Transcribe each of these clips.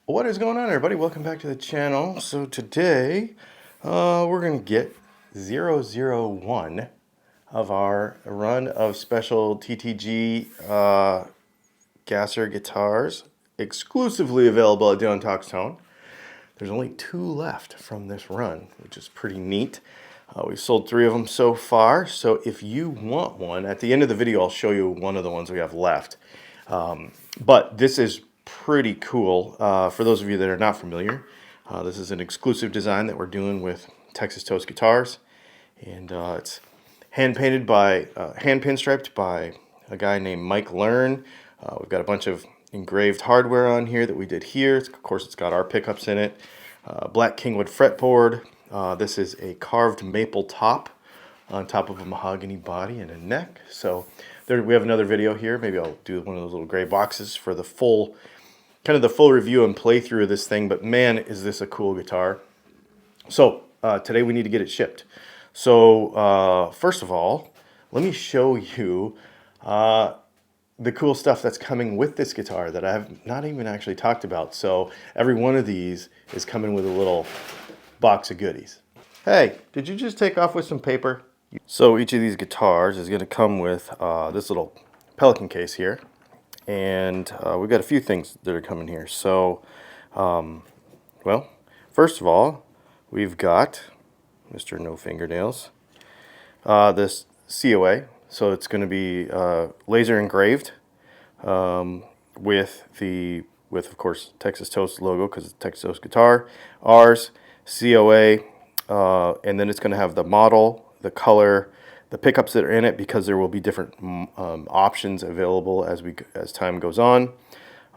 What is going on, everybody? Welcome back to the channel. So today we're going to get 001 of our run of special TTG gasser guitars, exclusively available at Dylan Talks Tone. There's only 2 left from this run, which is pretty neat. We've sold 3 of them so far, so if you want one, at the end of the video I'll show you one of the ones we have left. But this is pretty cool. For those of you that are not familiar, this is an exclusive design that we're doing with Texas Toast Guitars, and it's hand painted by, hand pinstriped by a guy named Mike Learn. We've got a bunch of engraved hardware on here that we did here. Of course, it's got our pickups in it. Black Kingwood fretboard. This is a carved maple top on top of a mahogany body and a neck. So there, we have another video here. Maybe I'll do one of those little gray boxes for the full, kind of the full review and playthrough of this thing. But man, is this a cool guitar. So today we need to get it shipped. So first of all, let me show you the cool stuff that's coming with this guitar that I have not even actually talked about. So every one of these is coming with a little box of goodies. Hey, did you just take off with some paper? So each of these guitars is going to come with this little Pelican case here. And we've got a few things that are coming here. So, well, first of all, we've got Mr. No Fingernails, this COA. So it's going to be laser engraved with of course Texas Toast logo because it's Texas Toast guitar, ours, COA, and then it's going to have the model, the color, the pickups that are in it, because there will be different options available as time goes on,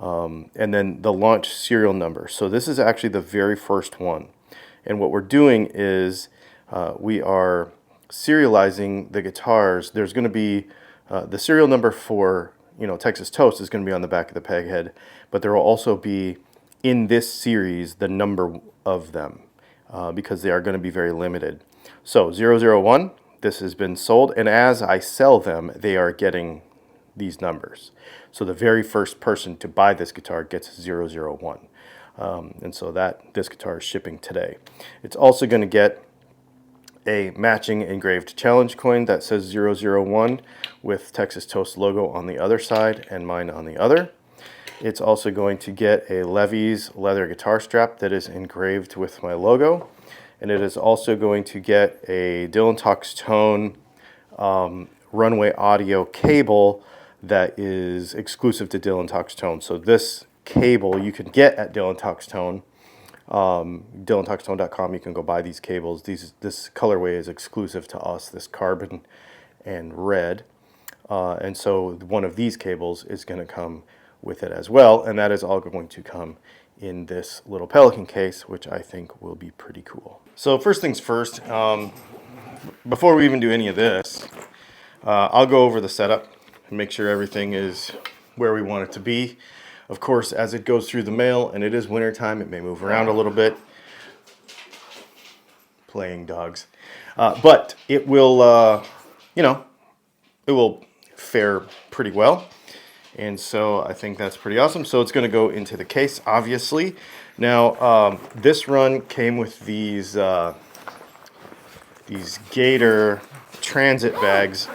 and then the launch serial number. So this is actually the very first one, and what we're doing is we are serializing the guitars. There's going to be the serial number for Texas Toast is going to be on the back of the peg head, but there will also be in this series the number of them because they are going to be very limited. So 001, this has been sold, and as I sell them, they are getting these numbers. So the very first person to buy this guitar gets 001. And so this guitar is shipping today. It's also going to get a matching engraved challenge coin that says 001 with Texas Toast logo on the other side and mine on the other. It's also going to get a Levy's leather guitar strap that is engraved with my logo. And it is also going to get a Dylan Talks Tone runway audio cable that is exclusive to Dylan Talks Tone. So this cable you can get at Dylan Talks Tone. DylanTalksTone.com. You can go buy these cables. This colorway is exclusive to us, this carbon and red. And so one of these cables is going to come with it as well. And that is all going to come in this little Pelican case, which I think will be pretty cool. So first things first, before we even do any of this, I'll go over the setup and make sure everything is where we want it to be. Of course, as it goes through the mail, and it is winter time, it may move around a little bit. Playing dogs. But it will, it will fare pretty well. And so I think that's pretty awesome. So it's going to go into the case, obviously. Now, this run came with these Gator transit bags.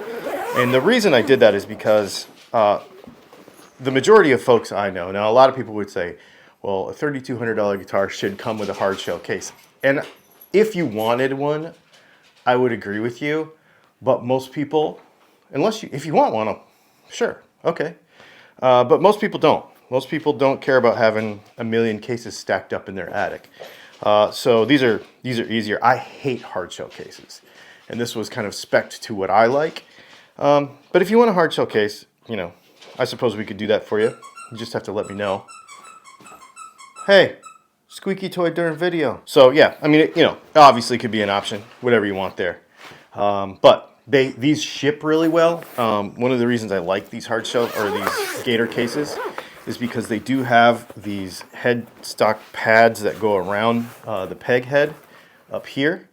And the reason I did that is because the majority of folks I know, now a lot of people would say, well, a $3,200 guitar should come with a hard shell case. And if you wanted one, I would agree with you. But most people, if you want one, sure, okay. But most people don't. Most people don't care about having a million cases stacked up in their attic. So these are easier. I hate hard shell cases. And this was kind of spec'd to what I like. But if you want a hard shell case, I suppose we could do that for you. You just have to let me know. Hey, squeaky toy during video. So yeah, I mean, it obviously could be an option, whatever you want there. But these ship really well. One of the reasons I like these hard shell or these Gator cases is because they do have these headstock pads that go around the peg head up here.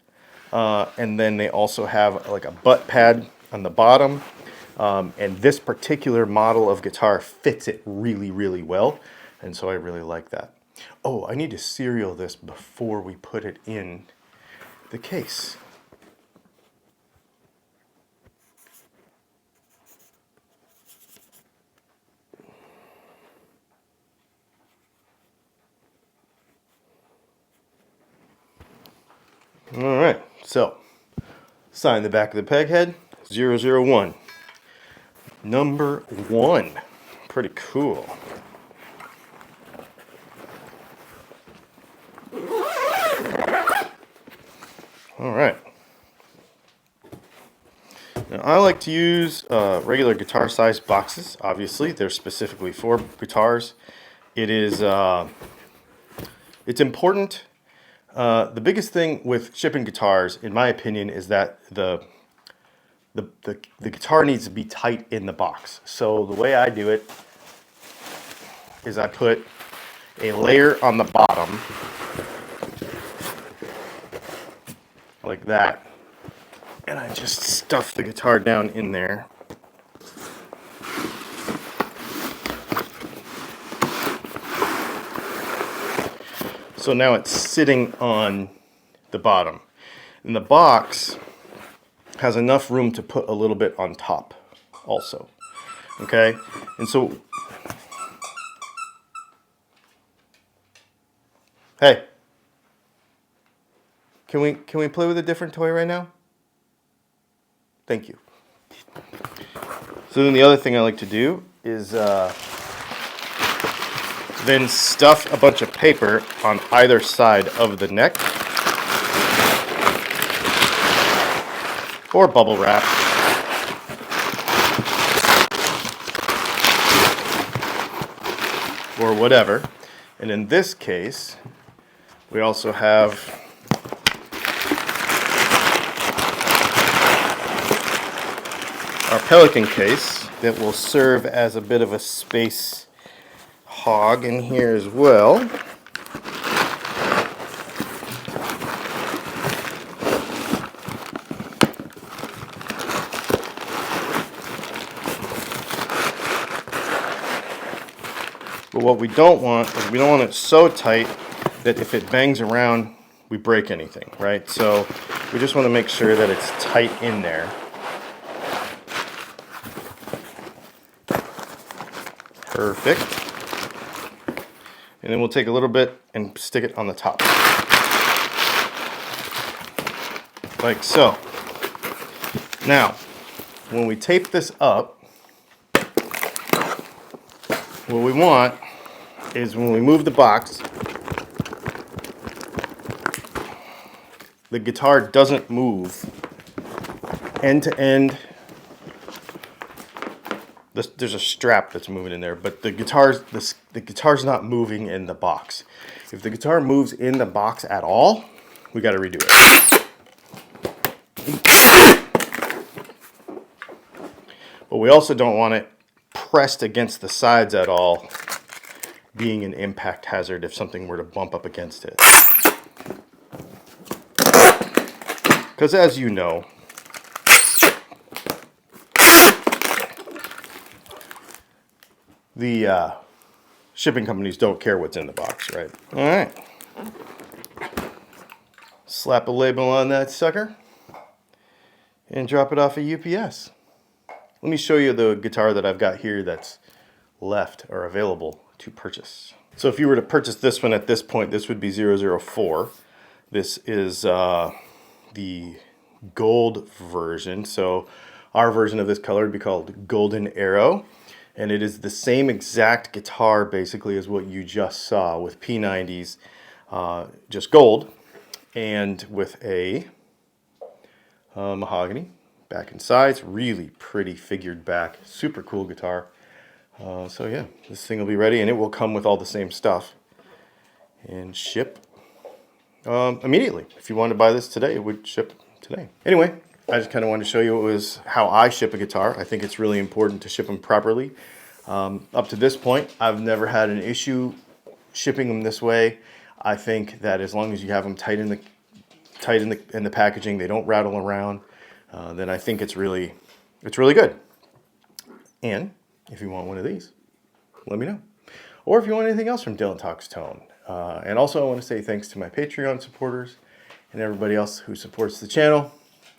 And then they also have like a butt pad on the bottom. And this particular model of guitar fits it really, really well. And so I really like that. Oh, I need to serial this before we put it in the case. All right, so sign the back of the peg head, 001. Number 1. Pretty cool. All right. Now, I like to use regular guitar sized boxes. Obviously, they're specifically for guitars. It is it's important. The biggest thing with shipping guitars, in my opinion, is that the guitar needs to be tight in the box. So the way I do it is I put a layer on the bottom like that, and I just stuff the guitar down in there. So now it's sitting on the bottom. And the box has enough room to put a little bit on top also. Okay? And so, hey, can we play with a different toy right now? Thank you. So then the other thing I like to do is then stuff a bunch of paper on either side of the neck, or bubble wrap, or whatever. And in this case, we also have our Pelican case that will serve as a bit of a space hog in here as well. But what we don't want is we don't want it so tight that if it bangs around, we break anything, right? So we just want to make sure that it's tight in there. Perfect. And then we'll take a little bit and stick it on the top. Like so. Now, when we tape this up, what we want is when we move the box, the guitar doesn't move end to end. There's a strap that's moving in there, but the guitar's not moving in the box. If the guitar moves in the box at all, we got to redo it. But we also don't want it pressed against the sides at all, being an impact hazard if something were to bump up against it. Because as you know, the shipping companies don't care what's in the box, right? All right. Slap a label on that sucker and drop it off at UPS. Let me show you the guitar that I've got here that's left or available to purchase. So if you were to purchase this one at this point, this would be 004. This is the gold version. So our version of this color would be called Golden Arrow. And it is the same exact guitar basically as what you just saw with P90s, just gold, and with a mahogany back and sides. Really pretty figured back, super cool guitar. So yeah, this thing will be ready and it will come with all the same stuff and ship immediately. If you wanted to buy this today, it would ship today. Anyway, I just kind of wanted to show you how I ship a guitar. I think it's really important to ship them properly. Up to this point, I've never had an issue shipping them this way. I think that as long as you have them tight in the packaging, they don't rattle around, then I think it's really good. And if you want one of these, let me know. Or if you want anything else from Dylan Talks Tone, And also I want to say thanks to my Patreon supporters and everybody else who supports the channel.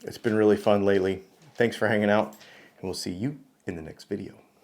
It's been really fun lately. Thanks for hanging out, and we'll see you in the next video.